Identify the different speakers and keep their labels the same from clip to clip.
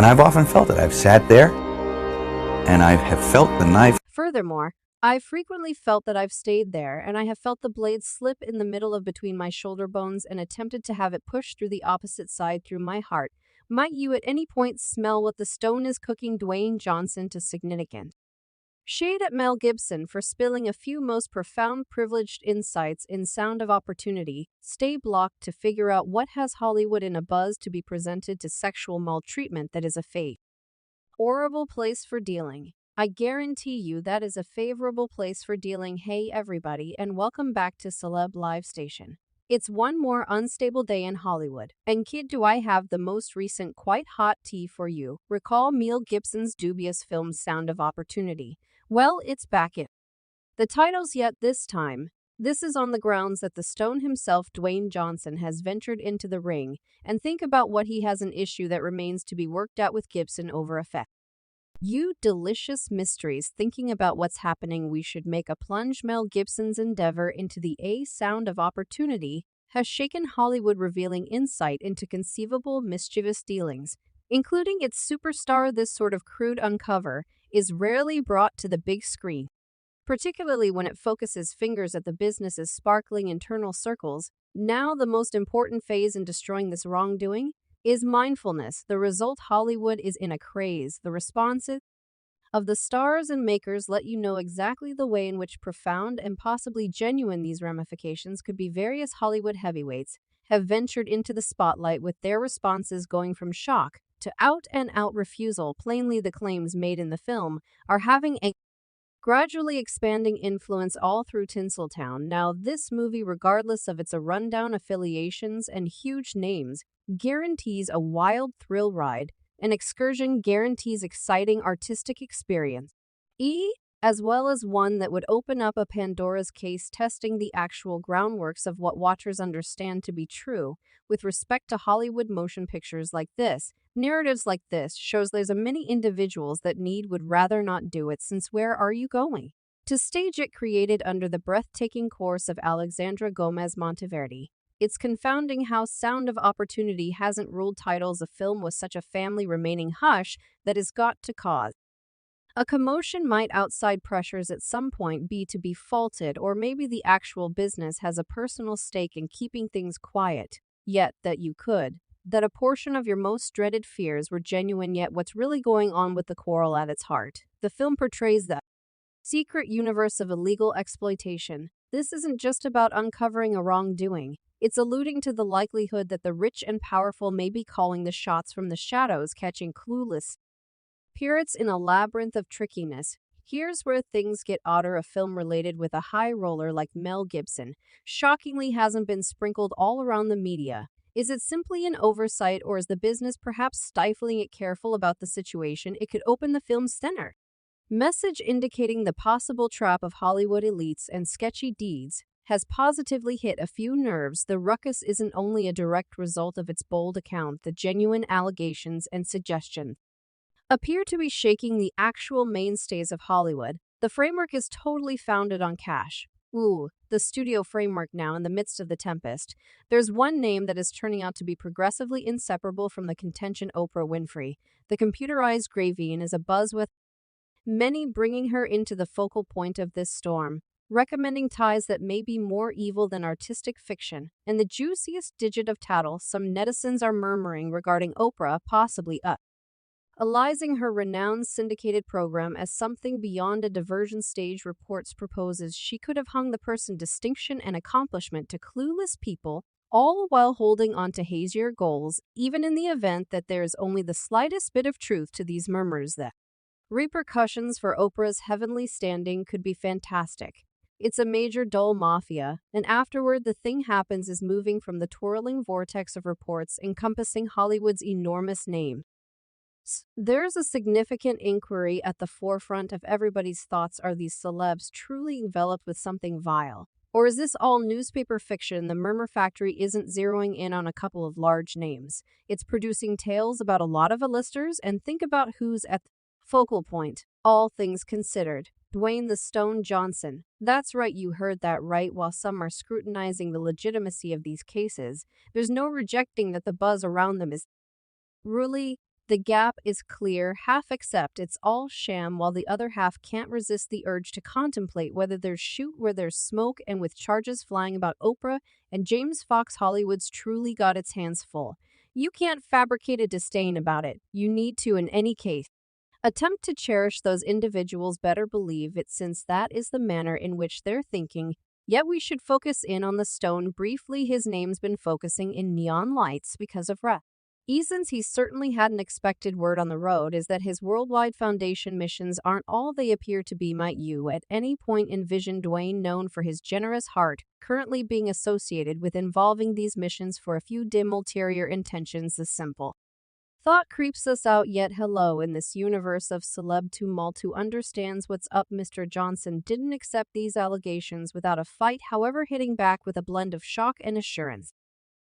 Speaker 1: And I've often felt it. I've sat there and I have felt the knife.
Speaker 2: Furthermore, I've frequently felt that I've stayed there, and I have felt the blade slip in the middle of between my shoulder bones and attempted to have it push through the opposite side through my heart. Might you at any point smell what the stone is cooking? Dwayne Johnson to significant shade at Mel Gibson for spilling a few most profound privileged insights in Sound of Opportunity. Stay blocked to figure out what has Hollywood in a buzz to be presented to sexual maltreatment that is a fate. Horrible place for dealing. I guarantee you that is a favorable place for dealing. Hey everybody, and welcome back to Celeb Live Station. It's one more unstable day in Hollywood. And kid, do I have the most recent quite hot tea for you. Recall Mel Gibson's dubious film Sound of Opportunity. Well, it's back in the titles yet this time. This is on the grounds that the Stone himself, Dwayne Johnson, has ventured into the ring, and think about what he has an issue that remains to be worked out with Gibson over effect. You delicious mysteries thinking about what's happening, we should make a plunge. Mel Gibson's endeavor into the Sound of Opportunity has shaken Hollywood, revealing insight into conceivable mischievous dealings, including its superstar. This sort of crude uncover is rarely brought to the big screen, particularly when it focuses fingers at the business's sparkling internal circles. Now, the most important phase in destroying this wrongdoing is mindfulness. The result: Hollywood is in a craze. The responses of the stars and makers let you know exactly the way in which profound and possibly genuine these ramifications could be. Various Hollywood heavyweights have ventured into the spotlight, with their responses going from shock to out-and-out refusal. Plainly, the claims made in the film are having a gradually expanding influence all through Tinseltown. Now, this movie, regardless of its rundown affiliations and huge names, guarantees a wild thrill ride. An excursion guarantees exciting artistic experience, as well as one that would open up a Pandora's case, testing the actual groundworks of what watchers understand to be true with respect to Hollywood motion pictures like this. Narratives like this shows there's a many individuals that would rather not do it, since where are you going to stage it? Created under the breathtaking course of Alexandra Gomez Monteverdi. It's confounding how Sound of Opportunity hasn't ruled titles a film with such a family remaining hush that has got to cause a commotion. Might outside pressures at some point be to be faulted, or maybe the actual business has a personal stake in keeping things quiet, yet that a portion of your most dreaded fears were genuine. Yet what's really going on with the quarrel at its heart? The film portrays the secret universe of illegal exploitation. This isn't just about uncovering a wrongdoing. It's alluding to the likelihood that the rich and powerful may be calling the shots from the shadows, catching clueless pirates in a labyrinth of trickiness. Here's where things get odder. A film related with a high roller like Mel Gibson shockingly hasn't been sprinkled all around the media. Is it simply an oversight, or is the business perhaps stifling it? Careful about the situation, it could open the film's center message, indicating the possible trap of Hollywood elites and sketchy deeds, has positively hit a few nerves. The ruckus isn't only a direct result of its bold account. The genuine allegations and suggestions appear to be shaking the actual mainstays of Hollywood. The framework is totally founded on cash. The studio framework now in the midst of the tempest. There's one name that is turning out to be progressively inseparable from the contention: Oprah Winfrey. The computerized gravy is abuzz, with many bringing her into the focal point of this storm, recommending ties that may be more evil than artistic fiction. And the juiciest digit of tattle, some netizens are murmuring regarding Oprah possibly analyzing her renowned syndicated program as something beyond a diversion. Stage reports proposes she could have hung the person distinction and accomplishment to clueless people, all while holding on to hazier goals, even in the event that there is only the slightest bit of truth to these murmurs. The repercussions for Oprah's heavenly standing could be fantastic. It's a major dull mafia, and afterward the thing happens is moving from the twirling vortex of reports encompassing Hollywood's enormous name. There's a significant inquiry at the forefront of everybody's thoughts. Are these celebs truly enveloped with something vile? Or is this all newspaper fiction? The Murmur Factory isn't zeroing in on a couple of large names. It's producing tales about a lot of A-listers, and think about who's at the focal point. All things considered, Dwayne "the Stone" Johnson. That's right, you heard that right. While some are scrutinizing the legitimacy of these cases, there's no rejecting that the buzz around them is really The gap is clear, half accept it's all sham, while the other half can't resist the urge to contemplate whether there's shoot where there's smoke, and with charges flying about Oprah and James Fox, Hollywood's truly got its hands full. You can't fabricate a disdain about it. You need to in any case. Attempt to cherish those individuals, better believe it, since that is the manner in which they're thinking. Yet we should focus in on the stone briefly. His name's been focusing in neon lights because of reasons he certainly hadn't expected. Word on the road is that his worldwide foundation missions aren't all they appear to be. Might you at any point envision Dwayne, known for his generous heart, currently being associated with involving these missions for a few dim ulterior intentions? The simple thought creeps us out, yet hello, in this universe of celeb tumult, who understands what's up? Mr. Johnson didn't accept these allegations without a fight, however, hitting back with a blend of shock and assurance.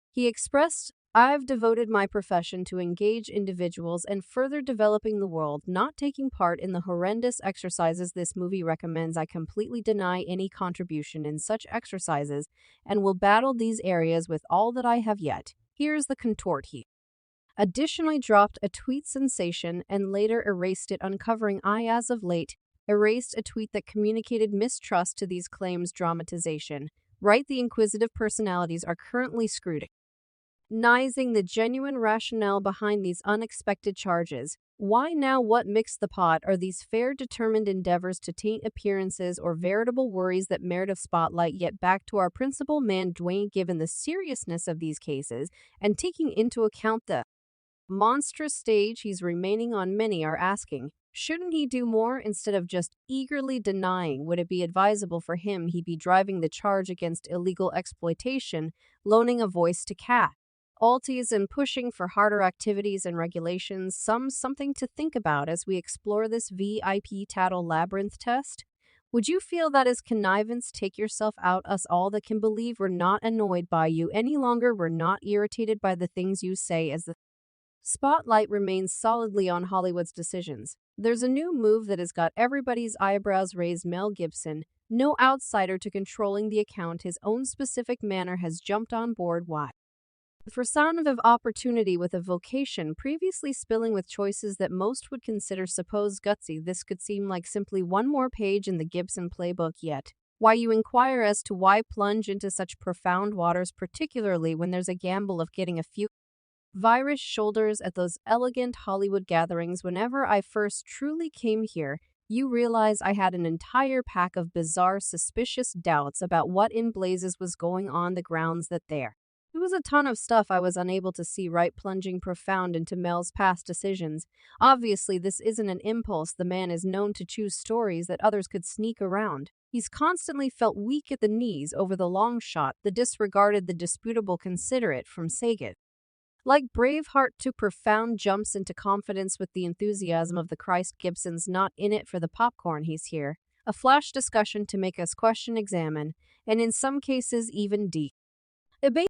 Speaker 2: He expressed, "I've devoted my profession to engage individuals and further developing the world, not taking part in the horrendous exercises this movie recommends. I completely deny any contribution in such exercises and will battle these areas with all that I have yet." Here's the contort. He additionally dropped a tweet sensation and later erased it, uncovering I as of late erased a tweet that communicated mistrust to these claims. Dramatization. Right, the inquisitive personalities are currently scrutinizing the genuine rationale behind these unexpected charges. Why now? What mixed the pot? Are these fair, determined endeavors to taint appearances, or veritable worries that merit a spotlight? Yet back to our principal man, Dwayne. Given the seriousness of these cases and taking into account the monstrous stage he's remaining on, many are asking, shouldn't he do more instead of just eagerly denying? Would it be advisable for him he be driving the charge against illegal exploitation, loaning a voice to alties, and pushing for harder activities and regulations? Something to think about as we explore this VIP tattle labyrinth test. Would you feel that is connivance? Take yourself out. Us all that can believe we're not annoyed by you any longer. We're not irritated by the things you say. As the spotlight remains solidly on Hollywood's decisions, there's a new move that has got everybody's eyebrows raised. Mel Gibson, no outsider to controlling the account, his own specific manner, has jumped on board. Why? For sound of opportunity with a vocation previously spilling with choices that most would consider supposed gutsy, this could seem like simply one more page in the Gibson playbook. Yet, why, you inquire, as to why plunge into such profound waters, particularly when there's a gamble of getting a few virus shoulders at those elegant Hollywood gatherings? Whenever I first truly came here, you realize I had an entire pack of bizarre, suspicious doubts about what in blazes was going on. The grounds that there was a ton of stuff I was unable to see right, plunging profound into Mel's past decisions. Obviously, this isn't an impulse. The man is known to choose stories that others could sneak around. He's constantly felt weak at the knees over the long shot, the disregarded, the disputable, considerate, from Saget like Braveheart to profound jumps into confidence with the enthusiasm of the Christ. Gibson's not in it for the popcorn. He's here. A flash discussion to make us question, examine, and in some cases even debate